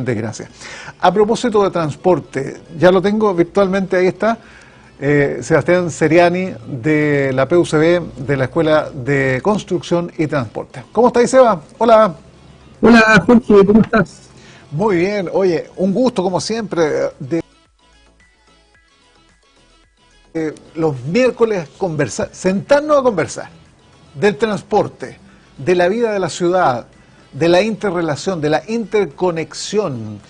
grandes gracias. A propósito de transporte, ya lo tengo virtualmente, ahí está, Sebastián Seriani de la PUCB, de la Escuela de Construcción y Transporte. ¿Cómo estáis, Seba? Hola. Hola Jorge, ¿cómo estás? Muy bien, oye, un gusto como siempre de los miércoles sentarnos a conversar del transporte, de la vida de la ciudad, de la interrelación, de la interconexión,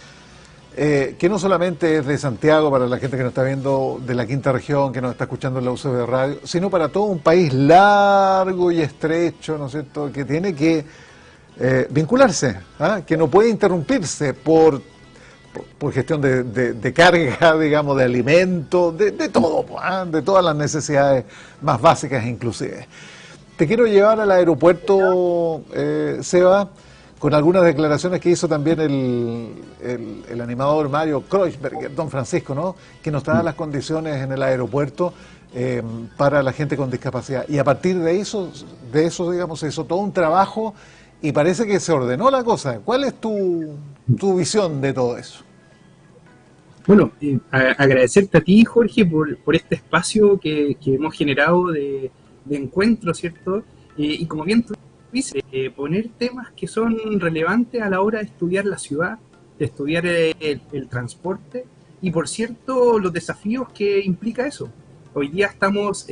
que no solamente es de Santiago para la gente que nos está viendo de la quinta región, que nos está escuchando en la UCB Radio, sino para todo un país largo y estrecho, ¿no es cierto?, que tiene que vincularse, que no puede interrumpirse por gestión de carga, digamos, de alimentos, de todo, de todas las necesidades más básicas inclusive. Te quiero llevar al aeropuerto, Seba, con algunas declaraciones que hizo también el animador Mario Kreuzberger, don Francisco, ¿no?, que nos da las condiciones en el aeropuerto para la gente con discapacidad. Y a partir de eso, digamos, se hizo todo un trabajo y parece que se ordenó la cosa. ¿Cuál es tu visión de todo eso? Bueno, agradecerte a ti, Jorge, por este espacio que hemos generado de encuentro, ¿cierto? Y como bien tú dices, poner temas que son relevantes a la hora de estudiar la ciudad, de estudiar el transporte y, por cierto, los desafíos que implica eso. Hoy día estamos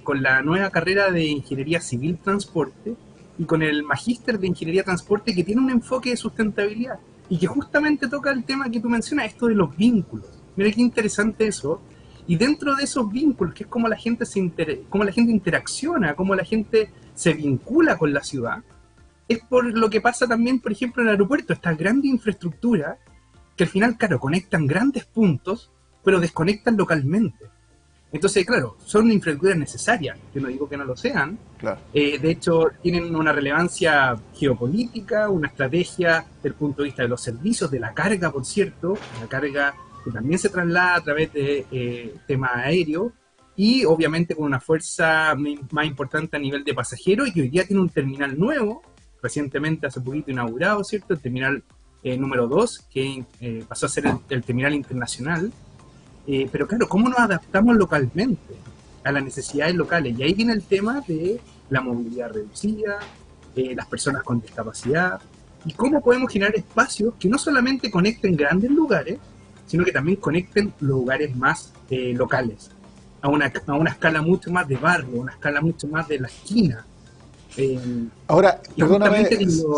con la nueva carrera de Ingeniería Civil Transporte y con el Magíster de Ingeniería Transporte, que tiene un enfoque de sustentabilidad y que justamente toca el tema que tú mencionas, esto de los vínculos. Mira qué interesante eso. Y dentro de esos vínculos, que es cómo la gente cómo la gente interacciona, cómo la gente se vincula con la ciudad, es por lo que pasa también, por ejemplo, en el aeropuerto, esta gran infraestructura que al final, claro, conectan grandes puntos, pero desconectan localmente. Entonces, claro, son infraestructuras necesarias, yo no digo que no lo sean. Claro. De hecho, tienen una relevancia geopolítica, una estrategia desde el punto de vista de los servicios, de la carga, por cierto, la carga que también se traslada a través de tema aéreo, y obviamente con una fuerza más importante a nivel de pasajeros, y que hoy día tiene un terminal nuevo, recientemente, hace poquito inaugurado, ¿cierto? El terminal número 2, que pasó a ser el terminal internacional. Pero claro, ¿cómo nos adaptamos localmente a las necesidades locales? Y ahí viene el tema de la movilidad reducida, las personas con discapacidad, y cómo podemos generar espacios que no solamente conecten grandes lugares, sino que también conecten lugares más locales, a una escala mucho más de barrio, a una escala mucho más de la esquina. Ahora, perdóname,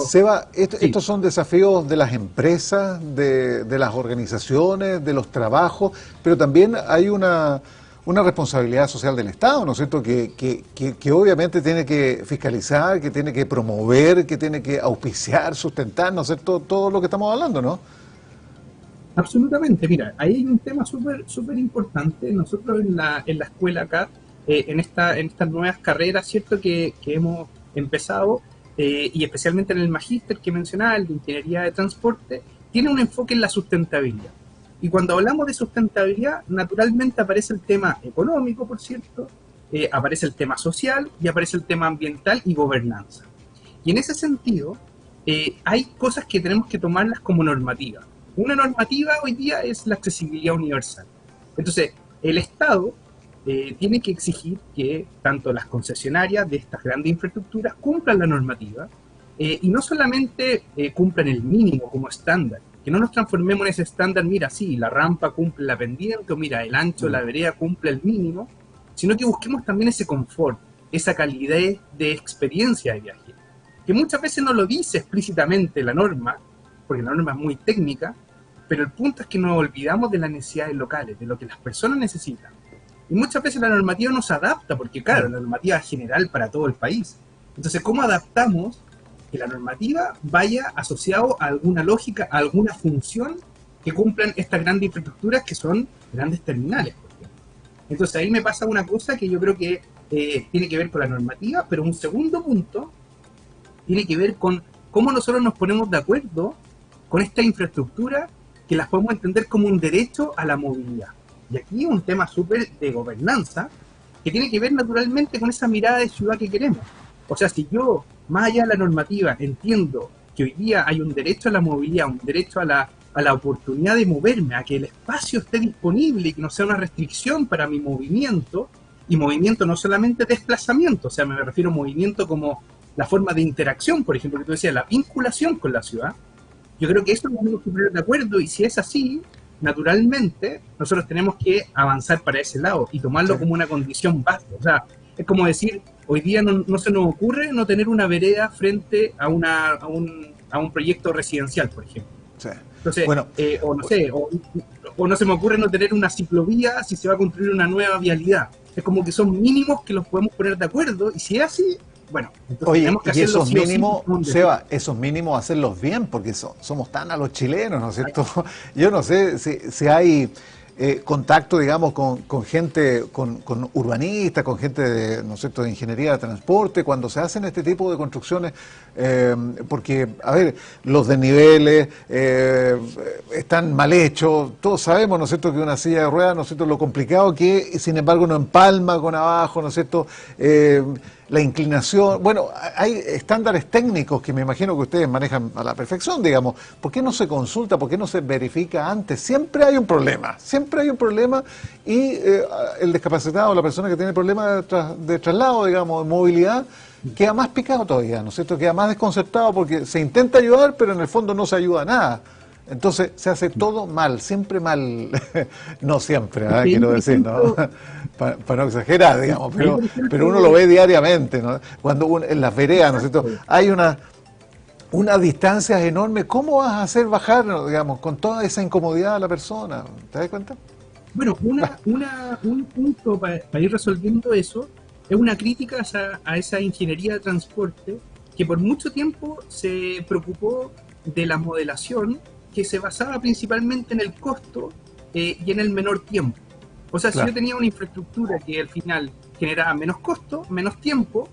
Seba, sí. estos son desafíos de las empresas, de las organizaciones, de los trabajos, pero también hay una responsabilidad social del Estado, ¿no es cierto?, que obviamente tiene que fiscalizar, que tiene que promover, que tiene que auspiciar, sustentar, ¿no es cierto?, todo lo que estamos hablando, ¿no? Absolutamente, mira, ahí hay un tema súper importante. Nosotros en la escuela acá, en estas nuevas carreras, ¿cierto?, que hemos empezado, y especialmente en el magíster que mencionaba, el de Ingeniería de Transporte, tiene un enfoque en la sustentabilidad. Y cuando hablamos de sustentabilidad, naturalmente aparece el tema económico, por cierto, aparece el tema social y aparece el tema ambiental y gobernanza. Y en ese sentido, hay cosas que tenemos que tomarlas como normativas. Una normativa hoy día es la accesibilidad universal. Entonces, el Estado tiene que exigir que tanto las concesionarias de estas grandes infraestructuras cumplan la normativa, y no solamente cumplan el mínimo como estándar, que no nos transformemos en ese estándar, mira, sí, la rampa cumple la pendiente, o mira, el ancho de la vereda cumple el mínimo, sino que busquemos también ese confort, esa calidad de experiencia de viaje, que muchas veces no lo dice explícitamente la norma, porque la norma es muy técnica, pero el punto es que nos olvidamos de las necesidades locales, de lo que las personas necesitan. Y muchas veces la normativa no se adapta, porque claro, la normativa es general para todo el país. Entonces, ¿cómo adaptamos que la normativa vaya asociado a alguna lógica, a alguna función que cumplan estas grandes infraestructuras que son grandes terminales, por ejemplo? Entonces ahí me pasa una cosa que yo creo que tiene que ver con la normativa, pero un segundo punto tiene que ver con cómo nosotros nos ponemos de acuerdo con esta infraestructura, que las podemos entender como un derecho a la movilidad. Y aquí un tema súper de gobernanza, que tiene que ver naturalmente con esa mirada de ciudad que queremos. O sea, si yo, más allá de la normativa, entiendo que hoy día hay un derecho a la movilidad, un derecho a la a la oportunidad de moverme, a que el espacio esté disponible y que no sea una restricción para mi movimiento, y movimiento no solamente desplazamiento, o sea, me refiero a movimiento como la forma de interacción, por ejemplo, que tú decías, la vinculación con la ciudad. Yo creo que eso lo tenemos que poner de acuerdo, y si es así, naturalmente, nosotros tenemos que avanzar para ese lado y tomarlo como una condición básica. O sea, es como decir, hoy día no se nos ocurre no tener una vereda frente a un proyecto residencial, por ejemplo. Sí. Entonces, Bueno, o no sé, o no se me ocurre no tener una ciclovía si se va a construir una nueva vialidad. Es como que son mínimos que los podemos poner de acuerdo, y si es así, bueno, entonces oye, tenemos que y hacerlo esos mínimos, sí, Seba, esos mínimos hacerlos bien, porque somos tan a los chilenos, ¿no es cierto? Yo no sé si hay contacto, digamos, con gente, con urbanistas, con gente de, ¿no es cierto?, de ingeniería de transporte, cuando se hacen este tipo de construcciones, porque, a ver, los desniveles están mal hechos, todos sabemos, ¿no es cierto?, que una silla de ruedas, ¿no es cierto?, lo complicado que, sin embargo, no empalma con abajo, ¿no es cierto?, la inclinación, bueno, hay estándares técnicos que me imagino que ustedes manejan a la perfección, digamos. ¿Por qué no se consulta? ¿Por qué no se verifica antes? Siempre hay un problema y el discapacitado, la persona que tiene problemas de traslado, digamos, de movilidad, queda más picado todavía, ¿no es cierto? Queda más desconcertado porque se intenta ayudar, pero en el fondo no se ayuda a nada. Entonces se hace todo mal, siempre mal, no siempre, quiero decir, ¿no? Para no exagerar, digamos, pero uno lo ve diariamente, ¿no? Cuando en las veredas, ¿no es cierto? Hay unas distancias enormes, ¿cómo vas a hacer bajar, digamos, con toda esa incomodidad a la persona? ¿Te das cuenta? Bueno, un punto para ir resolviendo eso es una crítica a esa ingeniería de transporte que por mucho tiempo se preocupó de la modelación, que se basaba principalmente en el costo y en el menor tiempo. O sea, claro, si yo tenía una infraestructura que al final generaba menos costo, menos tiempo,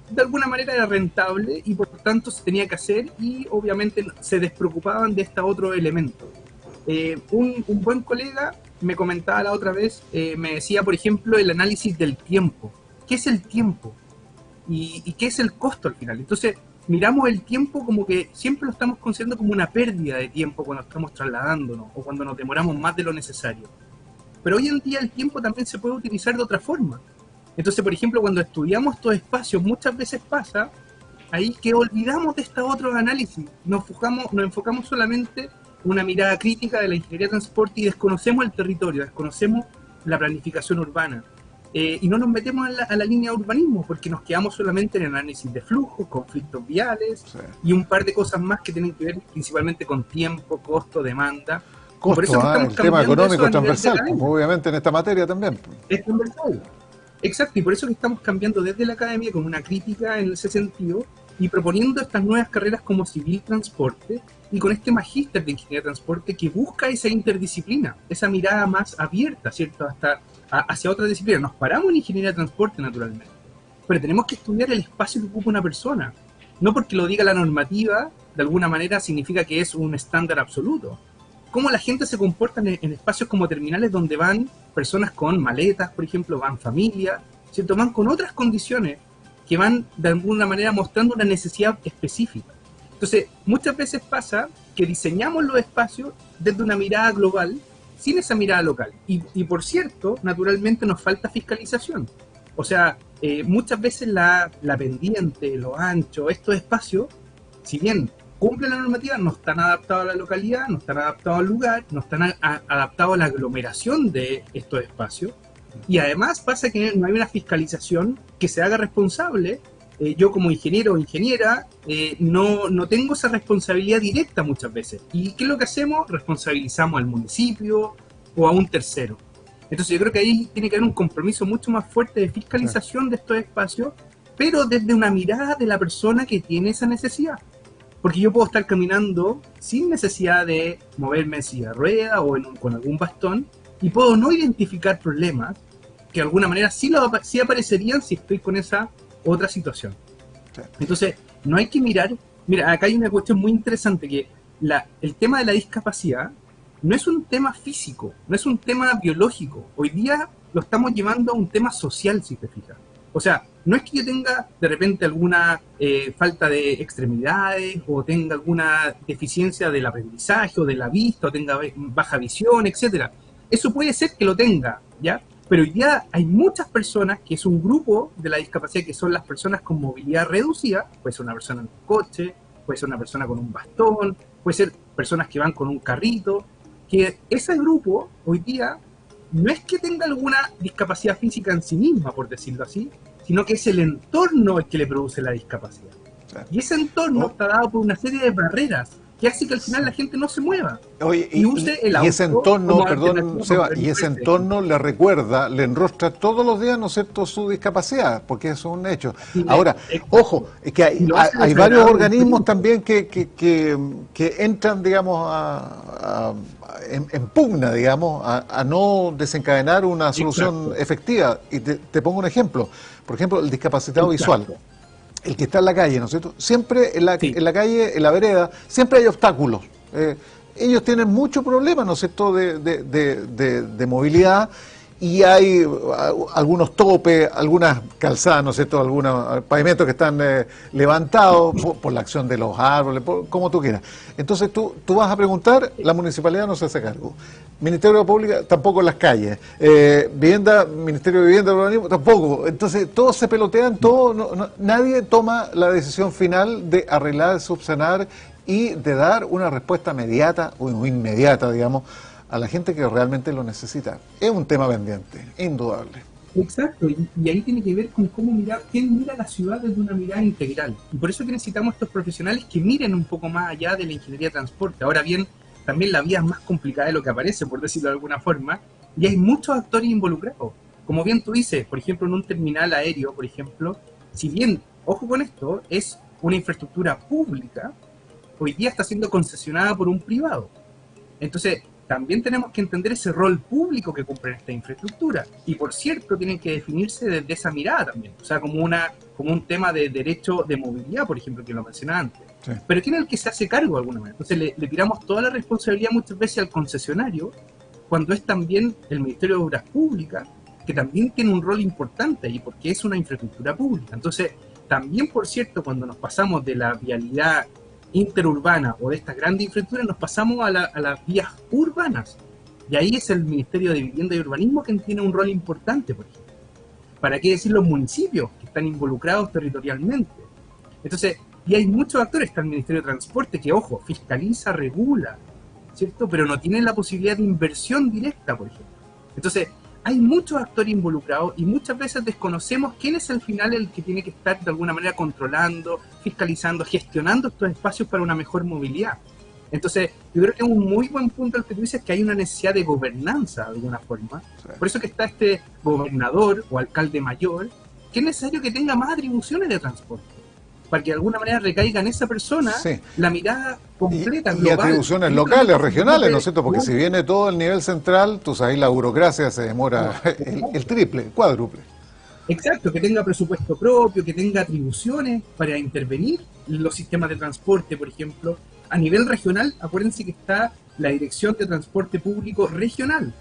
de alguna manera era rentable y por tanto se tenía que hacer, y obviamente se despreocupaban de este otro elemento. Un buen colega me comentaba la otra vez, me decía, por ejemplo, el análisis del tiempo. ¿Qué es el tiempo? ¿Y qué es el costo al final? Entonces, miramos el tiempo como que siempre lo estamos considerando como una pérdida de tiempo cuando estamos trasladándonos o cuando nos demoramos más de lo necesario. Pero hoy en día el tiempo también se puede utilizar de otra forma. Entonces, por ejemplo, cuando estudiamos estos espacios, muchas veces pasa ahí que olvidamos de estos otros análisis. Nos enfocamos solamente en una mirada crítica de la ingeniería de transporte y desconocemos el territorio, desconocemos la planificación urbana. Y no nos metemos a la línea de urbanismo porque nos quedamos solamente en el análisis de flujos, conflictos viales, sí, y un par de cosas más que tienen que ver principalmente con tiempo, costo, demanda. Costo, por eso el tema económico transversal, obviamente en esta materia también. Es transversal. Exacto, y por eso que estamos cambiando desde la academia con una crítica en ese sentido y proponiendo estas nuevas carreras como civil transporte y con este magíster de ingeniería de transporte que busca esa interdisciplina, esa mirada más abierta, ¿cierto?, hacia otra disciplina. Nos paramos en ingeniería de transporte, naturalmente, pero tenemos que estudiar el espacio que ocupa una persona. No porque lo diga la normativa, de alguna manera significa que es un estándar absoluto. Cómo la gente se comporta en espacios como terminales donde van personas con maletas, por ejemplo, van familias, ¿cierto?, van con otras condiciones que van de alguna manera mostrando una necesidad específica. Entonces, muchas veces pasa que diseñamos los espacios desde una mirada global, sin esa mirada local. Y por cierto, naturalmente nos falta fiscalización. O sea, muchas veces la pendiente, lo ancho, estos espacios, si bien cumplen la normativa, no están adaptados a la localidad, no están adaptados al lugar, no están adaptados a la aglomeración de estos espacios. Y además pasa que no hay una fiscalización que se haga responsable. Yo como ingeniero o ingeniera no tengo esa responsabilidad directa muchas veces. ¿Y qué es lo que hacemos? Responsabilizamos al municipio o a un tercero. Entonces yo creo que ahí tiene que haber un compromiso mucho más fuerte de fiscalización de estos espacios, pero desde una mirada de la persona que tiene esa necesidad. Porque yo puedo estar caminando sin necesidad de moverme en silla de rueda o con algún bastón y puedo no identificar problemas que de alguna manera sí aparecerían si estoy con esa otra situación. Sí. Entonces, no hay que mirar... Mira, acá hay una cuestión muy interesante, que el tema de la discapacidad no es un tema físico, no es un tema biológico. Hoy día lo estamos llevando a un tema social, si te fijas. O sea, no es que yo tenga de repente alguna falta de extremidades o tenga alguna deficiencia del aprendizaje o de la vista o tenga baja visión, etcétera. Eso puede ser que lo tenga, ¿ya? Pero ya hay muchas personas que es un grupo de la discapacidad que son las personas con movilidad reducida, puede ser una persona en un coche, puede ser una persona con un bastón, puede ser personas que van con un carrito, que ese grupo hoy día no es que tenga alguna discapacidad física en sí misma, por decirlo así, sino que es el entorno el que le produce la discapacidad. Y ese entorno está dado por una serie de barreras que hace que al final la gente no se mueva. Oye, y use el auto. Y ese entorno, perdón, Seba, y ese entorno le recuerda, le enrostra todos los días, ¿no es cierto?, su discapacidad, porque eso es un hecho. Sí, ahora, ojo, es que hay varios organismos también que entran, digamos, en pugna, digamos, a no desencadenar una solución efectiva. Y te pongo un ejemplo. Por ejemplo, el discapacitado visual. El que está en la calle, ¿no es cierto? Siempre en la calle, en la vereda, siempre hay obstáculos. Ellos tienen mucho problema, ¿no es cierto?, de movilidad, y hay algunos topes, algunas calzadas, ¿no es cierto?, algunos pavimentos que están levantados por la acción de los árboles, como tú quieras. Entonces tú vas a preguntar, la municipalidad no se hace cargo. Ministerio de Pública tampoco en las calles. Ministerio de Vivienda y Urbanismo tampoco. Entonces todos se pelotean, nadie toma la decisión final de arreglar, subsanar y de dar una respuesta inmediata o inmediata, digamos, a la gente que realmente lo necesita. Es un tema pendiente, indudable. Exacto, y ahí tiene que ver con cómo mirar, quién mira la ciudad desde una mirada integral. Y por eso que necesitamos estos profesionales que miren un poco más allá de la ingeniería de transporte. Ahora bien, también la vía es más complicada de lo que aparece, por decirlo de alguna forma, y hay muchos actores involucrados. Como bien tú dices, por ejemplo, en un terminal aéreo, por ejemplo, si bien, ojo con esto, es una infraestructura pública, hoy día está siendo concesionada por un privado. Entonces, también tenemos que entender ese rol público que cumple esta infraestructura. Y por cierto, tienen que definirse desde esa mirada también. O sea, como un tema de derecho de movilidad, por ejemplo, que lo mencionaba antes. Sí. Pero ¿quién es el que se hace cargo de alguna manera? Entonces le tiramos toda la responsabilidad muchas veces al concesionario, cuando es también el Ministerio de Obras Públicas, que también tiene un rol importante ahí, porque es una infraestructura pública. Entonces, también, por cierto, cuando nos pasamos de la vialidad interurbana o de estas grandes infraestructuras, nos pasamos a las vías urbanas. Y ahí es el Ministerio de Vivienda y Urbanismo quien tiene un rol importante, por ejemplo. ¿Para qué decir los municipios que están involucrados territorialmente? Entonces, y hay muchos actores, está el Ministerio de Transporte que, ojo, fiscaliza, regula, ¿cierto? Pero no tiene la posibilidad de inversión directa, por ejemplo. Entonces, hay muchos actores involucrados y muchas veces desconocemos quién es al final el que tiene que estar de alguna manera controlando, fiscalizando, gestionando estos espacios para una mejor movilidad. Entonces, yo creo que es un muy buen punto el que tú dices, que hay una necesidad de gobernanza de alguna forma. Sí. Por eso que está este gobernador o alcalde mayor, que es necesario que tenga más atribuciones de transporte, para que de alguna manera recaiga en esa persona la mirada completa, global. Y atribuciones locales, regionales, ¿no es cierto? Porque si viene todo el nivel central, tú sabes, la burocracia se demora el triple, el cuádruple. Exacto, que tenga presupuesto propio, que tenga atribuciones para intervenir en los sistemas de transporte, por ejemplo. A nivel regional, acuérdense que está la Dirección de Transporte Público Regional.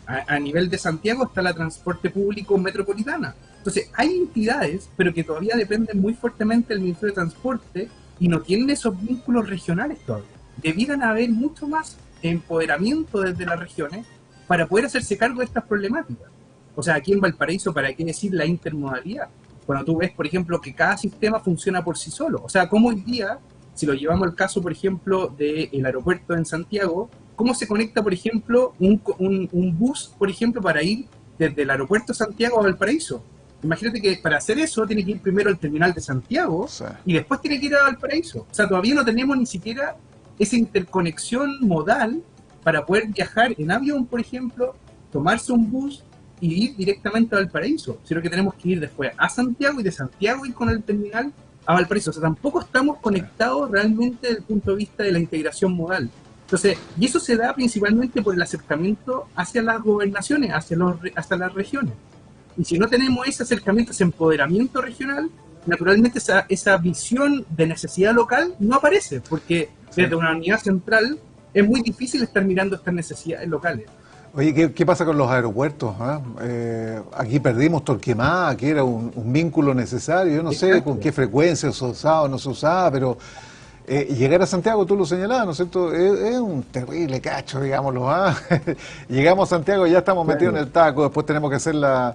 A nivel de Santiago está la Transporte Público Metropolitana. Entonces, hay entidades, pero que todavía dependen muy fuertemente del Ministerio de Transporte y no tienen esos vínculos regionales todavía. Debieran haber mucho más empoderamiento desde las regiones para poder hacerse cargo de estas problemáticas. O sea, aquí en Valparaíso, ¿para qué decir la intermodalidad? Cuando tú ves, por ejemplo, que cada sistema funciona por sí solo. O sea, como hoy día, si lo llevamos al caso, por ejemplo, del aeropuerto en Santiago, ¿cómo se conecta, por ejemplo, un bus, por ejemplo, para ir desde el aeropuerto de Santiago a Valparaíso? Imagínate que para hacer eso tiene que ir primero al terminal de Santiago y después tiene que ir a Valparaíso. O sea, todavía no tenemos ni siquiera esa interconexión modal para poder viajar en avión, por ejemplo, tomarse un bus y ir directamente a Valparaíso, sino que tenemos que ir después a Santiago y de Santiago ir con el terminal a Valparaíso. O sea, tampoco estamos conectados realmente desde el punto de vista de la integración modal. Entonces, y eso se da principalmente por el acercamiento hacia las gobernaciones, hasta las regiones. Y si no tenemos ese acercamiento, ese empoderamiento regional, naturalmente esa visión de necesidad local no aparece, porque desde una unidad central es muy difícil estar mirando estas necesidades locales. Oye, ¿qué pasa con los aeropuertos? ¿Ah? Aquí perdimos Torquemada, que era un vínculo necesario. Yo no sé con Exacto. qué frecuencia se usaba o no se usaba, pero llegar a Santiago, tú lo señalabas, ¿no es cierto? Es un terrible cacho, digámoslo. ¿Ah? Llegamos a Santiago y ya estamos metidos en Claro. el taco, después tenemos que hacer la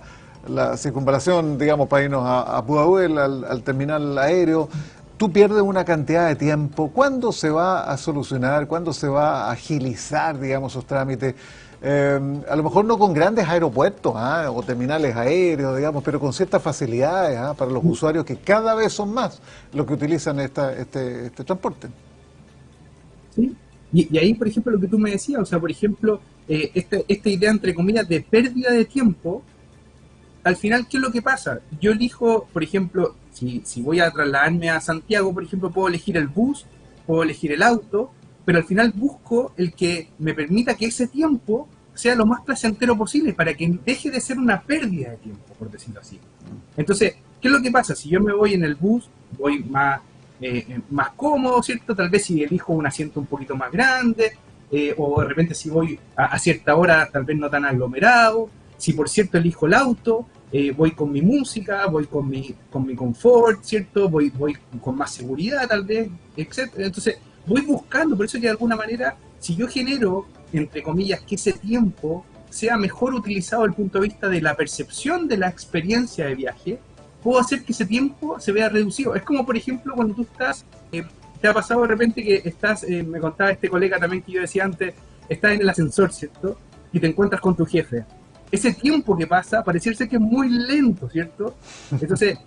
circunvalación, digamos, para irnos a Pudahuel, al terminal aéreo. Tú pierdes una cantidad de tiempo. ¿Cuándo se va a solucionar? ¿Cuándo se va a agilizar, digamos, esos trámites? A lo mejor no con grandes aeropuertos, ¿ah? O terminales aéreos, digamos, pero con ciertas facilidades, ¿ah? Para los usuarios que cada vez son más los que utilizan este transporte. ¿Sí? Y ahí, por ejemplo, lo que tú me decías, o sea, por ejemplo, esta idea, entre comillas, de pérdida de tiempo, al final, ¿qué es lo que pasa? Yo elijo, por ejemplo, si voy a trasladarme a Santiago, por ejemplo, puedo elegir el bus, puedo elegir el auto, pero al final busco el que me permita que ese tiempo sea lo más placentero posible para que deje de ser una pérdida de tiempo, por decirlo así. Entonces, ¿qué es lo que pasa? Si yo me voy en el bus, voy más cómodo, ¿cierto? Tal vez si elijo un asiento un poquito más grande, o de repente si voy a cierta hora, tal vez no tan aglomerado. Si por cierto elijo el auto, voy con mi música, voy con mi confort, ¿cierto? Voy con más seguridad tal vez, etcétera. Entonces, voy buscando, por eso que de alguna manera, si yo genero, entre comillas, que ese tiempo sea mejor utilizado desde el punto de vista de la percepción de la experiencia de viaje, puedo hacer que ese tiempo se vea reducido. Es como, por ejemplo, cuando tú estás, te ha pasado de repente que estás, me contaba este colega también que yo decía antes, estás en el ascensor, ¿cierto? Y te encuentras con tu jefe. Ese tiempo que pasa pareciera que es muy lento, ¿cierto? Entonces,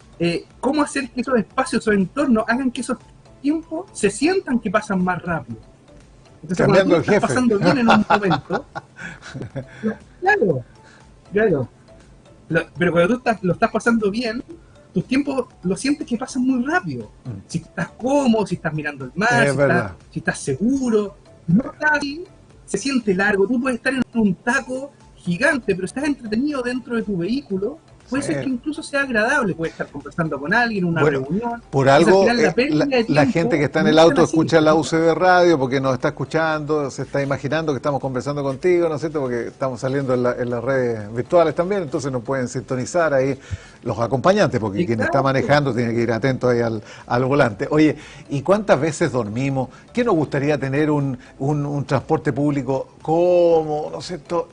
¿cómo hacer que esos espacios o entornos hagan que esos tiempos se sientan que pasan más rápido? Entonces, cuando tú Cambiando el estás jefe. pasando bien en un momento, claro, claro, pero cuando tú lo estás pasando bien, tus tiempos lo sientes que pasan muy rápido. Si estás cómodo, si estás mirando el mar, Es verdad. si estás seguro, no estás así, se siente largo. Tú puedes estar en un taco gigante, pero estás entretenido dentro de tu vehículo. Puede ser que Sí. incluso sea agradable, puedes estar conversando con alguien, una Bueno, reunión. por Entonces, al algo final, la pérdida de la tiempo gente que está en no el es tan auto así. escucha la UCB Radio porque nos está escuchando, se está imaginando que estamos conversando contigo, ¿no es cierto? Porque estamos saliendo en las redes virtuales también, entonces nos pueden sintonizar ahí los acompañantes, porque quien está Exacto. manejando tiene que ir atento ahí al volante. Oye, ¿y cuántas veces dormimos? ¿Qué nos gustaría tener un transporte público cómodo, ¿no es cierto?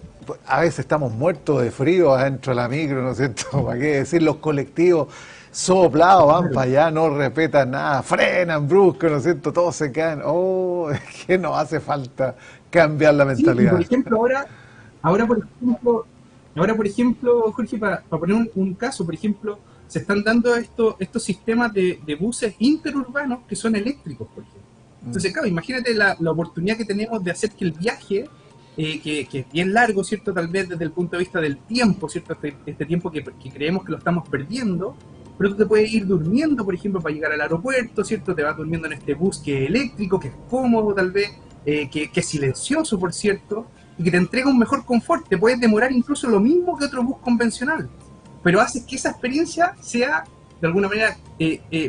A veces estamos muertos de frío adentro de la micro, ¿no es cierto? ¿Para qué decir? Los colectivos soplados van para allá, no respetan nada, frenan brusco, ¿no es cierto? Todos se caen. Oh, es que nos hace falta cambiar la Sí, y por mentalidad. ejemplo, ahora por ejemplo, Jorge, para poner un caso, por ejemplo, se están dando estos sistemas de buses interurbanos que son eléctricos, por ejemplo. Entonces, claro, imagínate la oportunidad que tenemos de hacer que el viaje, que es bien largo, ¿cierto? Tal vez desde el punto de vista del tiempo, ¿cierto? Este tiempo que creemos que lo estamos perdiendo, pero tú te puedes ir durmiendo, por ejemplo, para llegar al aeropuerto, ¿cierto? Te vas durmiendo en este bus que es eléctrico, que es cómodo tal vez, que es silencioso, por cierto, y que te entrega un mejor confort. Te puedes demorar incluso lo mismo que otro bus convencional, pero haces que esa experiencia sea, de alguna manera,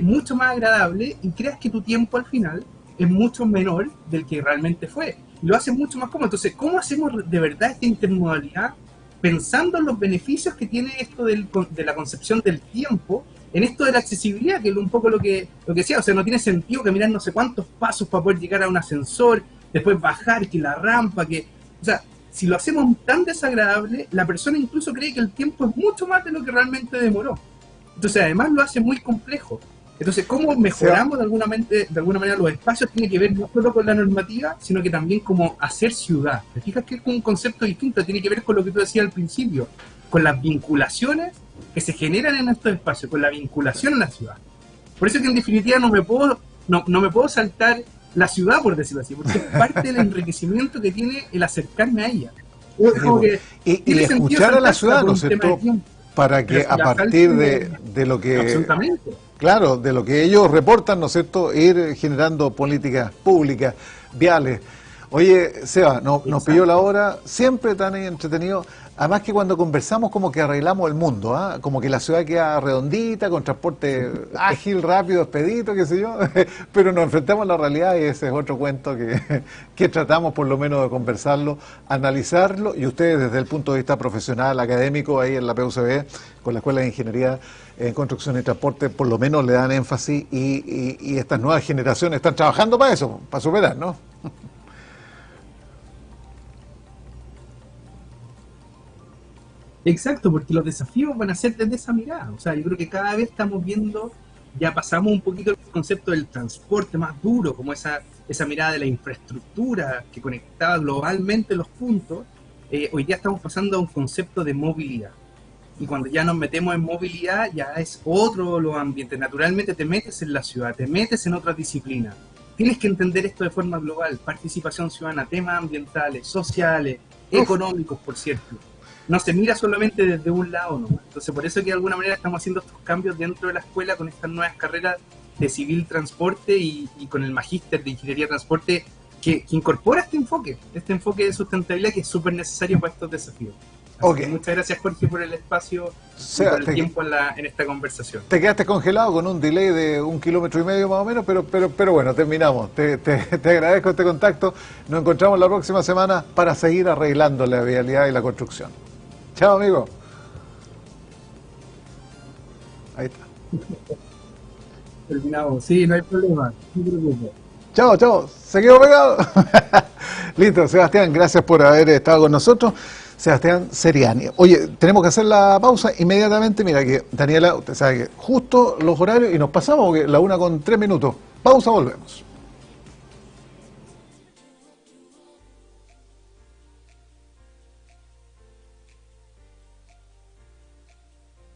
mucho más agradable y creas que tu tiempo al final es mucho menor del que realmente fue. Y lo hace mucho más cómodo. Entonces, ¿cómo hacemos de verdad esta intermodalidad pensando en los beneficios que tiene esto de la concepción del tiempo, en esto de la accesibilidad, que es un poco lo que decía? O sea, no tiene sentido caminar no sé cuántos pasos para poder llegar a un ascensor, después bajar, que la rampa, que... O sea, si lo hacemos tan desagradable, la persona incluso cree que el tiempo es mucho más de lo que realmente demoró. Entonces, además lo hace muy complejo. Entonces, ¿cómo Seba, mejoramos de alguna manera los espacios? Tiene que ver no solo con la normativa, sino que también como hacer ciudad. ¿Te fijas que es un concepto distinto? Tiene que ver con lo que tú decías al principio, con las vinculaciones que se generan en estos espacios, con la vinculación a la ciudad. Por eso que en definitiva no me puedo saltar la ciudad, por decirlo así, porque es parte del enriquecimiento que tiene el acercarme a ella. Es como que y tiene sentido escuchar a la saltársela ciudad, por ¿no un es tema de cierto? tiempo, Para pero que si a la partir salto, de lo que, absolutamente. claro, de lo que ellos reportan, ¿no es cierto?, ir generando políticas públicas, viales. Oye, Seba, nos Exacto. pilló la hora, siempre tan entretenido. Además que cuando conversamos como que arreglamos el mundo, ¿ah? Como que la ciudad queda redondita, con transporte ágil, rápido, expedito, qué sé yo, pero nos enfrentamos a la realidad y ese es otro cuento que tratamos por lo menos de conversarlo, analizarlo, y ustedes desde el punto de vista profesional, académico, ahí en la PUCB, con la Escuela de Ingeniería en Construcción y Transporte, por lo menos le dan énfasis y estas nuevas generaciones están trabajando para eso, para superar, ¿no? Exacto, porque los desafíos van a ser desde esa mirada. O sea, yo creo que cada vez estamos viendo, ya pasamos un poquito el concepto del transporte más duro, como esa mirada de la infraestructura que conectaba globalmente los puntos. Hoy día estamos pasando a un concepto de movilidad. Y cuando ya nos metemos en movilidad, ya es otro los ambientes. Naturalmente te metes en la ciudad, te metes en otras disciplinas. Tienes que entender esto de forma global, participación ciudadana, temas ambientales, sociales, Uf, económicos, por cierto. No se mira solamente desde un lado nomás. Entonces, por eso que de alguna manera estamos haciendo estos cambios dentro de la escuela con estas nuevas carreras de civil transporte y con el magíster de ingeniería transporte que incorpora este enfoque de sustentabilidad que es súper necesario para estos desafíos. Así ok. que muchas gracias, Jorge, por el espacio O y sea, por el tiempo en esta conversación. te quedaste congelado con un delay de 1,5 kilómetros más o menos, pero bueno, terminamos. Te agradezco este contacto. Nos encontramos la próxima semana para seguir arreglando la vialidad y la construcción. Chao, amigo. Ahí está. Terminamos, sí, no hay problema, no te preocupes. Chao, chao. Se quedó pegado. Listo, Sebastián, gracias por haber estado con nosotros. Sebastián Seriani. Oye, tenemos que hacer la pausa inmediatamente. Mira que Daniela, usted sabe que justo los horarios y nos pasamos, porque la 1:03. Pausa, volvemos.